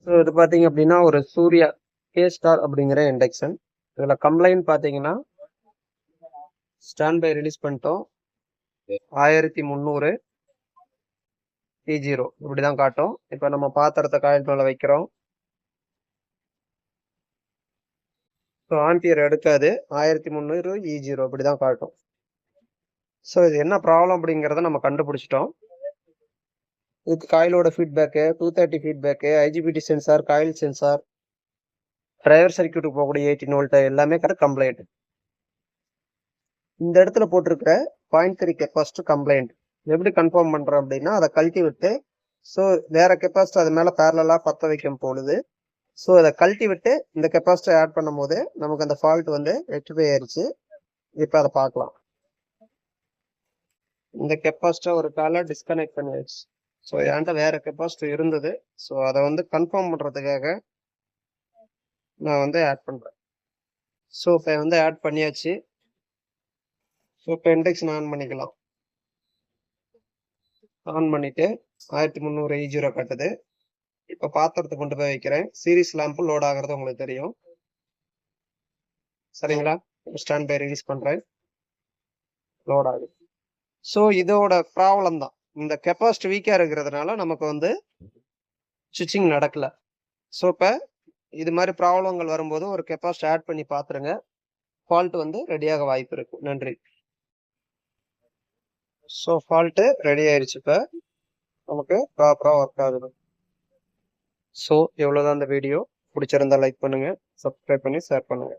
So இது பார்த்தீங்க அப்படின்னா ஒரு சூர்யா கே ஸ்டார் அப்படிங்கிற இண்டக்ஷன். இதில் கம்ப்ளைண்ட் பார்த்தீங்கன்னா ஸ்டாண்ட் பை ரிலீஸ் பண்ணிட்டோம். 1300 E0 இப்படி தான் காட்டும். இப்போ நம்ம பாத்திரத்தை காயில் மேலே வைக்கிறோம். ஸோ ஆம்பியர் எடுக்காது. 1300 E0 இப்படி தான் காட்டும். ஸோ இது என்ன ப்ராப்ளம் அப்படிங்கிறத நம்ம கண்டுபிடிச்சிட்டோம். இதுக்கு காயிலோட feedback 230 feedback, IGBT sensor, coil sensor, driver சர்க்கியூட்டுக்கு போகக்கூடிய 18 வோல்ட் எல்லாமே கம்ப்ளைண்ட். இந்த இடத்துல போட்டிருக்கிற 0.3 கெப்பாசிட்டர் கம்ப்ளைண்ட். எப்படி கன்ஃபார்ம் பண்றோம் அப்படின்னா அதை கழட்டி விட்டு ஸோ வேற கெப்பாசிட்டர் அது மேல பேரலா பத்த வைக்கும் பொழுது ஸோ அதை கழட்டி விட்டு இந்த கெப்பாசிட்டர் ஆட் பண்ணும் போது நமக்கு அந்த ஃபால்ட் வந்து ரெக்டிஃபை ஆயிருச்சு. இப்போ அதை பார்க்கலாம். இந்த கெப்பாசிட்டர் ஒரு கால டிஸ்கனெக்ட் பண்ணியாச்சு. ஸோ என்கிட்ட வேற கெப்பாசிட்டர் இருந்தது. ஸோ அதை வந்து கன்ஃபார்ம் பண்றதுக்காக நான் வந்து ஆட் பண்றேன். ஸோ இப்போ வந்து ஆட் பண்ணியாச்சு. ஸோ இப்போ இண்டக்ஷன் ஆன் பண்ணிக்கலாம். ஆன் பண்ணிட்டு 1300 E0 கட்டுது. இப்போ பாத்திரத்தை கொண்டு போய் வைக்கிறேன். சீரிஸ் லேம்ப் லோட் ஆகிறது உங்களுக்கு தெரியும். சரிங்களா? ஸ்டாண்ட் பை ரிலீஸ் பண்றேன். லோட் ஆகுது. ஸோ இதோட ப்ராப்ளம் தான். இந்த கெப்பாசிட்டி வீக்கா இருக்கிறதுனால நமக்கு வந்து சுவிட்சிங் நடக்கல. ஸோ இப்போ இது மாதிரி ப்ராப்ளங்கள் வரும்போது ஒரு கெப்பாசிட்டி ஆட் பண்ணி பார்த்துருங்க. ஃபால்ட் வந்து ரெடியாக வாய்ப்பு இருக்கு. நன்றி. ஸோ ஃபால்ட்டு ரெடி ஆயிடுச்சு. இப்போ நமக்கு ப்ராப்பராக ஒர்க் ஆகுது. ஸோ எவ்வளோதான் இந்த வீடியோ பிடிச்சிருந்தா லைக் பண்ணுங்க, சப்ஸ்கிரைப் பண்ணி ஷேர் பண்ணுங்க.